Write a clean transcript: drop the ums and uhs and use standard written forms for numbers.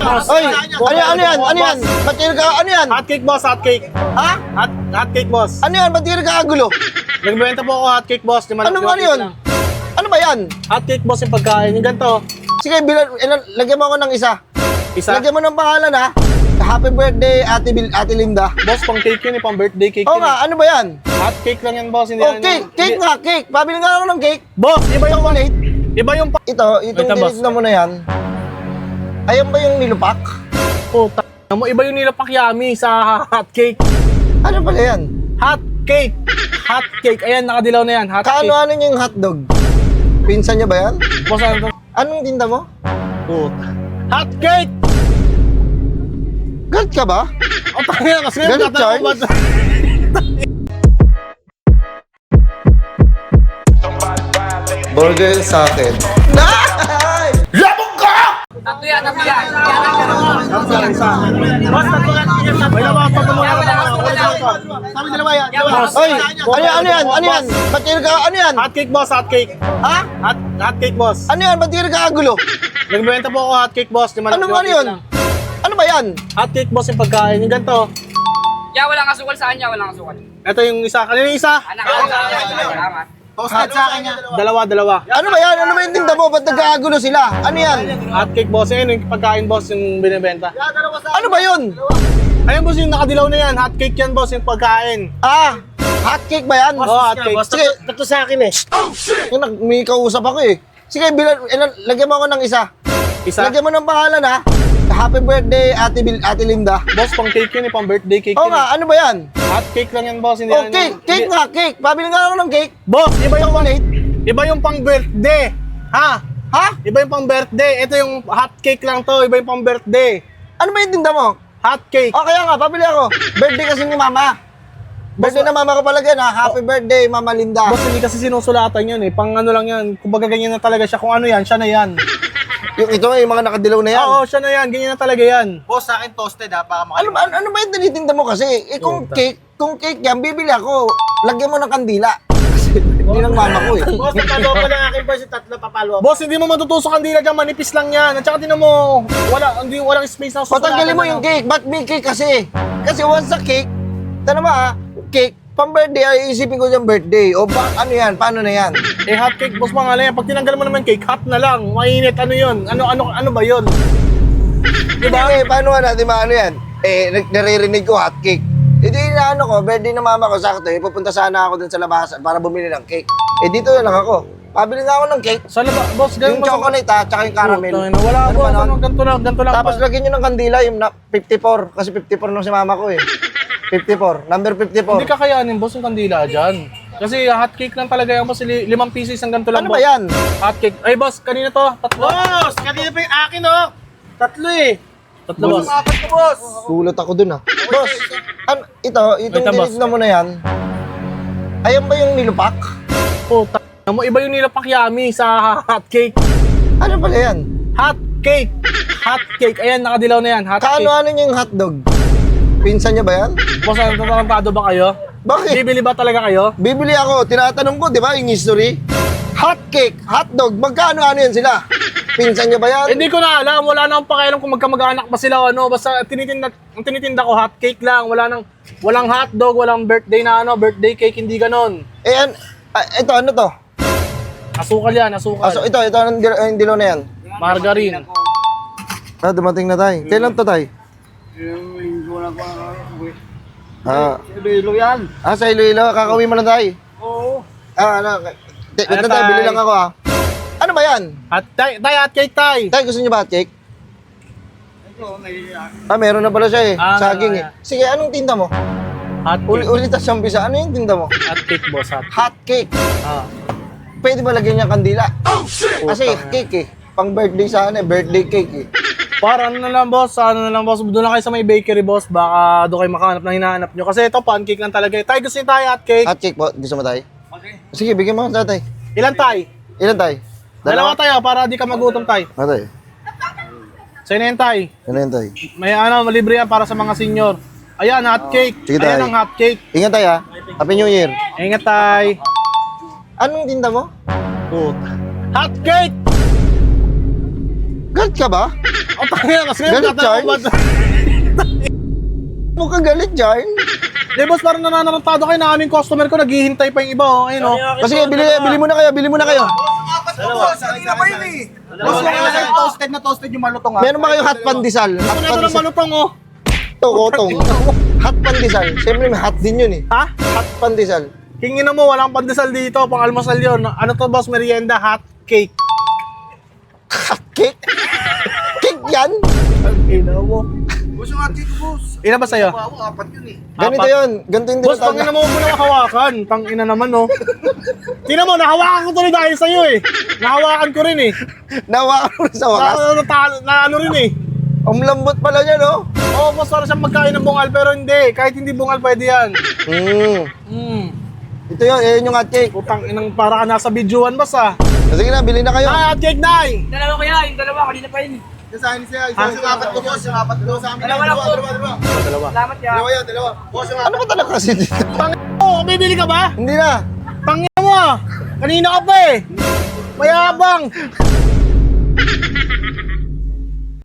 Oy, ano yan? Ano yan? Ba't ka, ano yan? Hotcake boss, hotcake. Ha? Hotcake boss. Ano yan? Ba't ka nagkakagulo? Nagbenta po ako hotcake boss. Ano yun? Ano ba yan? Hotcake boss yung pagkain. Yung ganito. Sige, lagyan mo ako ng isa. Isa. Lagyan mo ng pangalan ha. Happy birthday, Ate Linda. Boss, pang cake yun eh. Pang birthday cake Oo yun nga, eh. ano ba yan? Hotcake lang yan boss. Hindi Oh, yan cake. Cake nga, cake. Pabili nga ako ng cake. Boss, iba yung Chocolate. Iba yung Itong Wait lang, boss. tinignan mo na yan. Ayan ba yung nilupak? puta. Mo iba yung nilapak yummy sa hotcake. Ano pala yan? Hotcake. Hotcake. Ayan, nakadilaw na yan. Hotcake. Kaano-ano yung hotdog? Pinsan niya ba yan? Boss, ano to? Anong tinda mo? Puta. Hotcake! Galit ka ba? O, tangina. Mas ngayon Galit, Charles? Burger sa akin. Labog ka! Tatlo yan, tatlo yan. Boss, tatlo yan. May lawa pa muna ka. Sabi nila ba yan? Oy, ano yan? Ano yan? Ba't ka, ano yan? Hotcake boss, hotcake. Ha? Hotcake boss. Ano yan? Ba't ka nagkakagulo? Nagbenta po ako hotcake boss. Ano yun? Ano ba yan? Hotcake boss yung pagkain. Yung ganito. Yan, walang asukal sa kanya, walang asukal. Ito yung isa. Kanina yung isa? Anak, salamat. Toasted sa akin yan. Dalawa. Ano ba yan? Ano ba yung tinda mo? Ba't nagkakagulo sila? Ano yan? Hotcake boss. Ayun yung pagkain boss yung binibenta. Ano ba yun? Ayun boss yung nakadilaw na yan. Hotcake yan boss yung pagkain. Ah, hot cake ba yan? Oo, hotcake. Sige, tatlo sa akin eh. May kausap ako eh. Sige, lagyan mo ako ng isa. Isa. Lagyan mo ng pangalan ha. Happy birthday, Ate Linda. Boss, pang cake yun eh. Pang birthday cake Oo yun nga, eh. ano ba yan? Hotcake lang yan boss. Hindi Oh, yan cake. yung- Cake nga, cake. Pabili nga ako ng cake. Boss, iba yung Chocolate. Iba yung pang birthday. Ha? Ha? Iba yung pang birthday. Ito yung hotcake lang to. Iba yung pang birthday. Ano ba yung tinda mo? Hotcake. O kaya nga, pabili ako. Birthday kasi ni Mama. Birthday na Mama ko pala yan ha. Happy birthday, Mama Linda. Boss, hindi kasi sinusulatan yun eh. Pang ano lang yan. Kumbaga ganyan na talaga siya. Kung ano yan, siya na yan. Yung ito yung mga nakadilaw na yan. Oo, siya na yan. Ganyan na talaga yan. Boss, sa akin toasted ha, baka Ano ba yung tinitinda mo kasi? Eh kung cake yan, bibili ako. Lagyan mo ng kandila. Kasi hindi ng mama ko eh. Boss, napalo pa lang aking version, tatlo papalo. Boss, hindi mo matutusok ang dila dyan. Manipis lang yan. At saka tinan mo, walang space na susulatan. Patanggalin mo yung cake. Ba't may cake kasi? Kasi once sa cake, tanda mo cake, pang birthday, ay isipin ko yung birthday. O ano yan? Paano na yan? Eh, hotcake, boss, mga yan. Pag tinanggal mo naman cake, hot na lang. Mainit, ano yun? Ano ba yun? Diba? Eh, paano natin maano yan? Eh, naririnig ko hot cake. Eh di na ano ko, birthday ng mama ko, sakto eh. Pupunta sana ako dun sa labas para bumili ng cake. Eh dito na lang ako. Pabili nga ako ng cake. Sa boss, ganun Yung chocolate ha, tsaka yung caramel. Wala Ano po, ba nun? ganito lang. Tapos lagyan nyo ng kandila, yung 54. Kasi 54 nung si mama ko eh. 54. Number 54. Hindi kakayanin, boss, yung kandila dyan. Kasi hotcake lang talaga yan, boss. 5 pieces ang ganito lang, Ano boss. ba yan? Hotcake. Ay, boss, kanina to. Tatlo. Boss, kanina pa yung akin oh. Tatlo eh. Tatlo, boss. Apat ko, boss. Gulat ako dun ah. Boss, itong Wait lang, boss. tinitignan mo na yan. Ayan ba yung nilupak? Puta. Mo iba yung nilapak yummy sa hotcake. Ano pala yan? Hotcake. Hotcake. Ayan, nakadilaw na yan. Hotcake. Kaano-ano yung hotdog? Pinsan niya ba yan? Boss, tarantado ba kayo? Bakit? Bibili ba talaga kayo? Bibili ako, tinatanong ko, di ba, yung history? Hot cake, hotdog, magkano-ano yan sila? Pinsan niya ba yan? Hindi ko na alam. Wala na akong pakialam kung magkamag-anak ba sila o ano. Basta ang tinitinda ko hotcake lang. Walang hotdog, walang birthday na ano, birthday cake, hindi ganon. Eh, ito, ano to? Asukal yan, asukal. Ito, yung dilaw na yan. Margarine. Dumating na tayo. Kailan to tayo? Iloilo yan. Sa Iloilo, kakauwi mo lang tayo. Oo. Wait Ano, na tayo, tay? bili lang ako Ano ba yan? Hotcake tay. Tay, gusto niyo ba hot cake? Ito, may... Meron na pala siya eh. Ah, Saging meron eh. Sige, anong tinda mo? Hotcake. Ulit sa umpisa, ano yung tinda mo? Hotcake, boss. Hot cake. Ah. Pwede ba lagyan niya kandila? Kasi cake eh. Pang birthday sana eh. Birthday cake eh. Para ano na lang, boss. Ano na lang, boss. Doon lang kayo sa may bakery, boss. Baka doon kayo makahanap ng hinahanap nyo. Kasi ito, pancake lang talaga. Tay, gusto niyo tayo hotcake? Hot cake po. Gusto mo tayo? Okay. Sige, bigyan mo tatay. Ilan tay? Ilan tayo? Dalawa tayo para di ka magutom tay. Tatay. Sa'yo na yan tay. Ano yan tayo? May libre yan para sa mga senior. Ayan, hotcake. Sige, tay. Ayan ang hotcake. Ingat tayo ha. Happy New Year. Ingat tay. Anong tinda mo? Puta. Hotcake! Galit Galit ka ba? O, tangina kasi. Galit, tatanong Charles? ba- Mukhang galit, Jarn. Di, boss, parang nananarantado kayo na aming customer ko. Naghihintay pa yung iba, oh. Ayun, oh. Kasi bili mo na kayo, bili mo na kayo. Boss, toasted na toasted yung malutong Meron ba kayong hot pandesal? Hot Ano ito ng pandesal. malutong, oh? Ito, kotong. Hot pandesal. Siyempre may hot din yun eh. Ha? Hot pandesal. Kingin mo, walang pandesal dito. Pang almusal yun. Ano to, boss? Merienda, hot cake. Hot cake? Cake yan? Ang ina mo. Boss, yung ating boss. Ina ba sa'yo? Ako, apat yun eh. Ganito Apat. yun. Ganito yung Boss, tangina mo mo na hawakan. Tangina naman, oh. Tingnan mo, nahawakan ko tuloy dahil sa'yo, eh. Nahawakan ko rin, eh. Nawa ka sa wakas. Na ano rin, eh. Ang lambot pala niya, no? Oo, boss, para siyang magkain ng bungal, pero hindi. Kahit hindi bungal, pwede yan. Ito yun, yun yung hot cake. Putang inang para ka nasa videoan, boss, ah. Sige na, bili na kayo. Ah, hot cake, Nay! Dalawa kaya, yung dalawa, kanina pa yun. Isa siya, yung apat ko boss, yung apat ko sa amin. Dalawa lang po. Dalawa. Salamat ya. Dalawa yan, dalawa. Boss, yung Ano ba talaga kasi dito? Tangina mo, bibili ka ba? Hindi na. Tangina mo, ah. Kanina ka pa, eh. Mayabang.